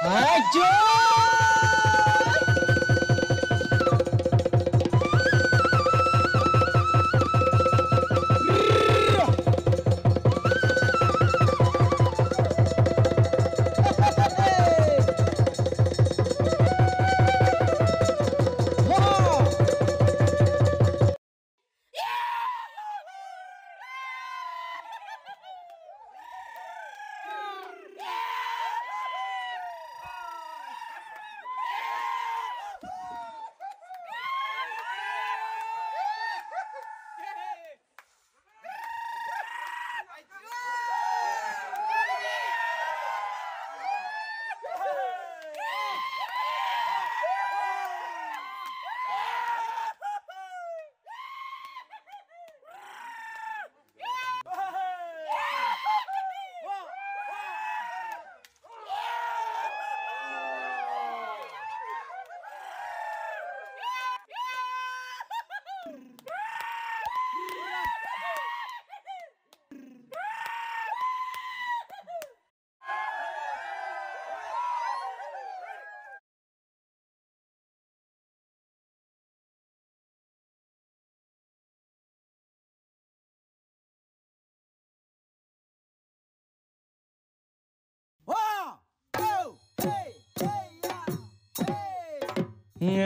আইজো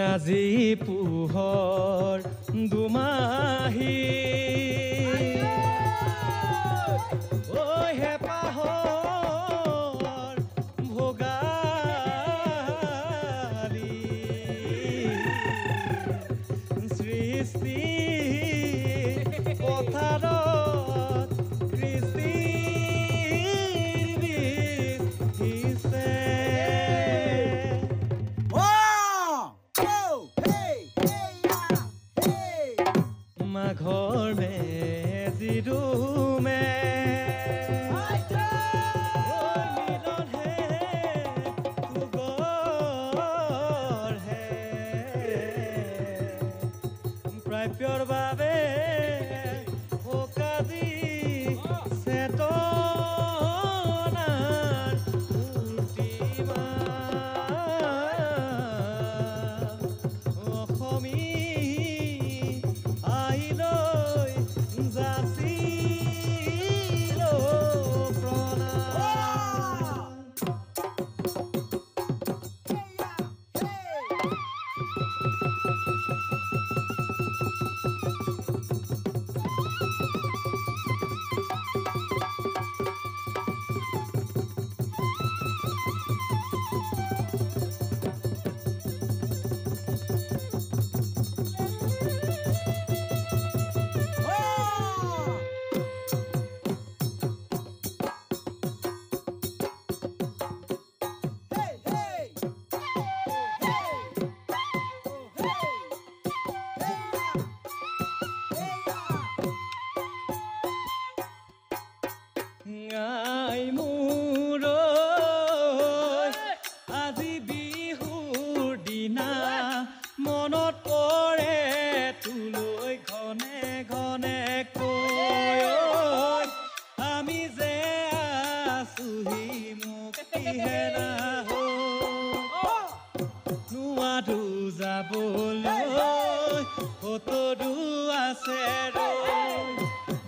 আজি পোহৰ দুমাহী ঐ হেপাহৰ ভোগালী সৃষ্টি পথাৰত কৃষ্টিৰ বীজ সিঁচে মাঘৰ মেজিৰুমে মিলনহে কুগৰহে প্ৰাপ্যৰ বাবে কাজি চেতনাৰ মূৰ্তিমা অসমী আজি বিহুৰ দিনা মনত পৰে তোলৈ ঘনে ঘনে কৈ আমি যে আছোহি মুক্তিহেৰা নোৱাৰো যাবলৈ কতৰো আছে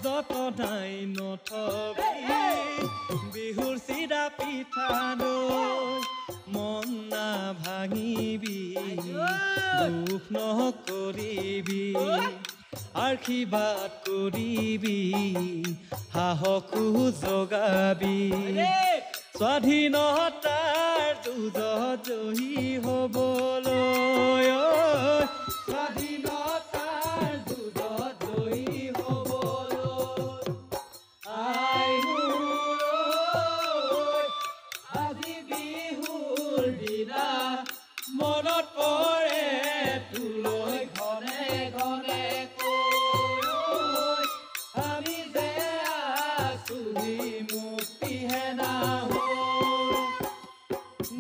যতনাই নথবি বিহুৰ চিৰা পিঠা দৈ মন না ভাঙিবি দুখ নকৰিবি আশীৰ্বাদ কৰিবি সাহসো জগাবি স্বাধীনতাৰ যুঁজত জয়ী হ'বলৈ স্বাধীনতাৰ যুঁজত জয়ী হ'বলৈ আই আজি বিহুৰ দিনা মনত পৰে তোলৈ ঘনে ঘনে কৈ আমি যে আছোহি মুক্তিহেৰা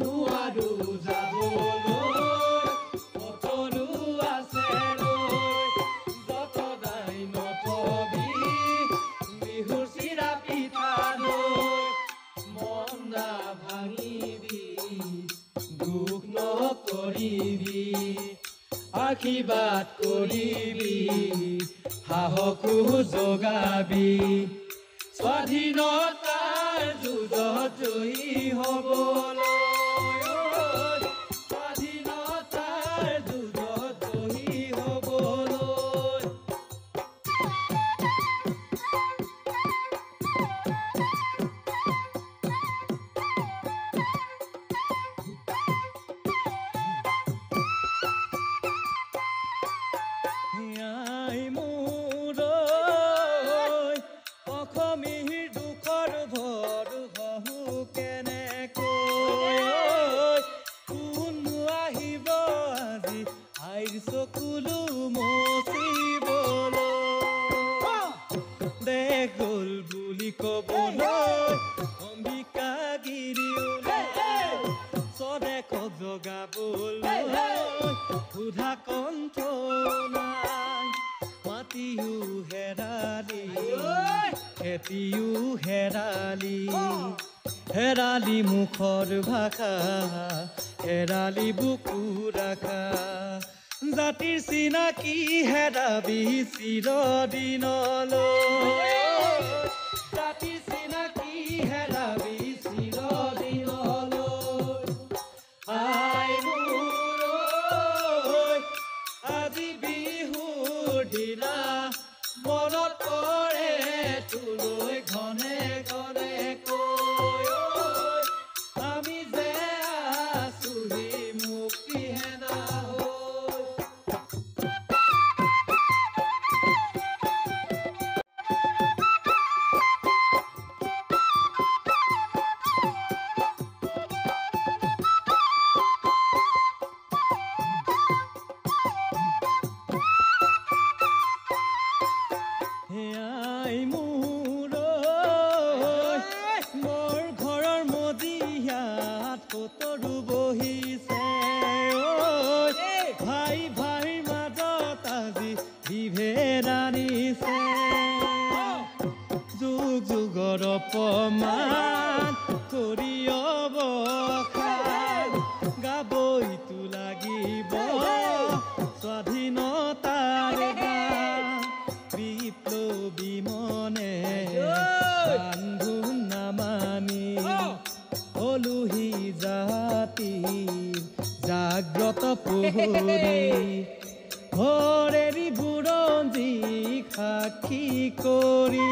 নোৱাৰো যাবলৈ কতৰো আছে যতনাই নথবি বিহুৰ চিৰা পিঠা দৈ মন না ভাঙিবি শুনিবি আশীৰ্বাদ কৰিবি সাহসো যোগাবি স্বাধীনতাৰ যুঁজত জয়ী হ'বলৈ স্বাধীনতাৰ যুঁজত জয়ী হ'বলৈ চকুলো মচিবলৈ দেখল বুলি ক'বলৈ অম্বিকা গিৰিলৈ স্বদেশক জগাবলৈ সুধা কণ্ঠ নাই মাটিও হেৰালি খেতিও হেৰালি হেৰালি মুখৰ ভাষা হেৰালি বুকু ৰাখা জাতিৰ চিনাকি হেৰাবি চিৰদিনলৈ জাতিৰ চিনাকি হেৰাবি চিৰদিনলৈ আই মোৰ আজি বিহুৰ দিনা মনত পৰে তোলৈ ঘনে ঘনে কৈ আমি যে আছোহি মুক্তি হেনা অপমান কৰি অৱসান গাবইতো লাগিব স্বাধীনতাৰ গান বিপ্লৱী মনে বান্ধো নামানি হলোহি জাতি জাগ্ৰত প্ৰহৰী ঘৰেৰি বুৰঞ্জী সাক্ষী কৰি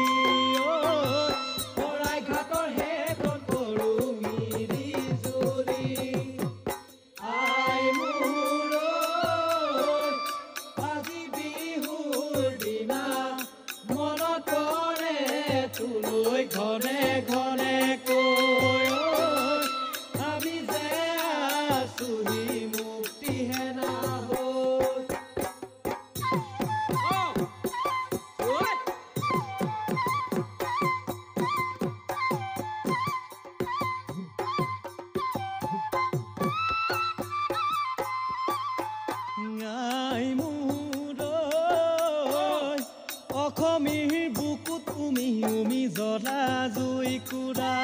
ঘনে ঘনে কৈ আমি যে আছোহি মুক্তি হেনা অসমীৰ বুকুত উমি জ্বলা জুই কুৰা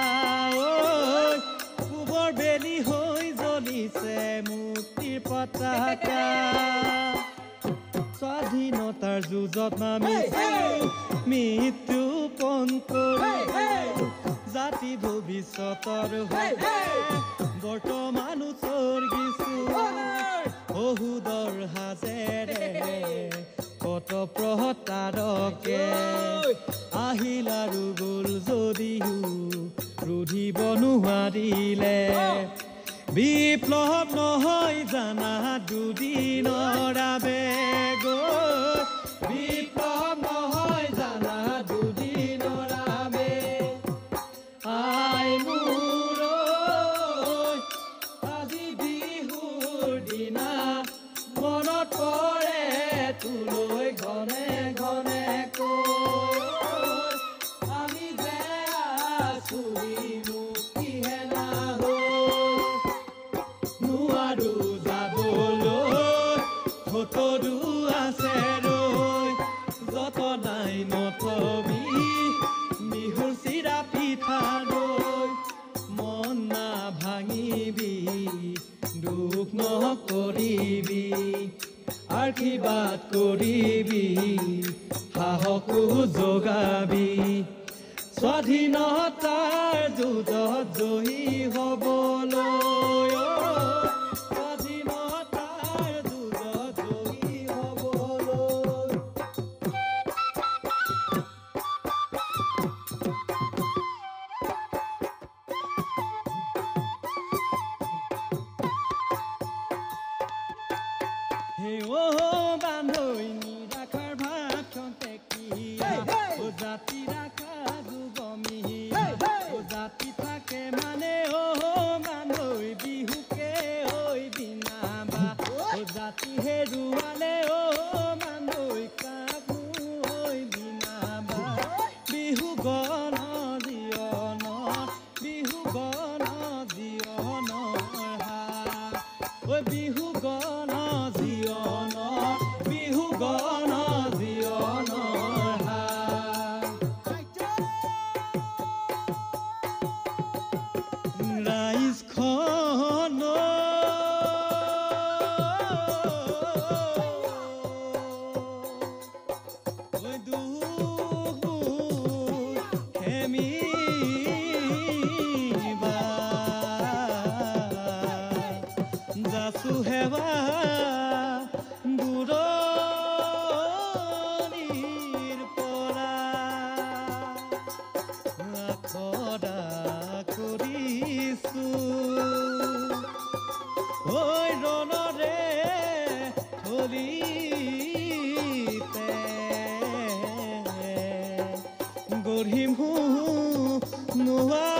পূবৰ বেলি হৈ জ্বলিছে মুক্তিৰ পতাকা স্বাধীনতাৰ যুঁজত নামিছো মৃত্যু পণ কৰি জাতি ভৱিষ্যতৰ বৰ্তমান উচৰ্গিছো বহুদৰ সাজেৰে কত প্ৰহতাৰকে আহিল আৰু গ'ল যদিও ৰুধিব নোৱাৰিলে বিপ্লৱ নহয় জানা দুদিনৰ আবেগ বিপ্লৱ নহয় জানা দুদিনৰ আবেগ আই মোৰ আজি বিহুৰ দিনা মনত পৰে তোলৈ ঘনে ঘনে কৈ আমি যে আছোহি মুক্তি হেনা নোৱাৰো যাবলৈ সতৰো আছে ৰৈ আশীৰ্বাদ কৰিবি সাহসো যোগাবি স্বাধীনতাৰ যুঁজত জয়ী হ'বলৈ স্বাধীনতাৰ যুঁজত জয়ী হ'বলৈ হে ও বান্ধৈ নিৰাখাৰ ভাষণ টেকিয়া ও জাতি ৰাখা যুগমিহিয়া ও জাতি থাকে মানে ও বান্ধৈ বিহুকে ঐ বিনাবা ও জাতি হেৰুৱালে ও বান্ধৈ কাকো ঐ বিনাবা বিহু গণ জীৱনৰ বিহু গণ জীৱনৰ হাত ঐ বিহু গণ বিহু গণ জীৱনৰ ৰাইজখন যাচু হেৱা দূৰণিৰ পৰা আখৰা কৰিছো ঐ ৰণৰে থলিতে গঢ়িম নোৱা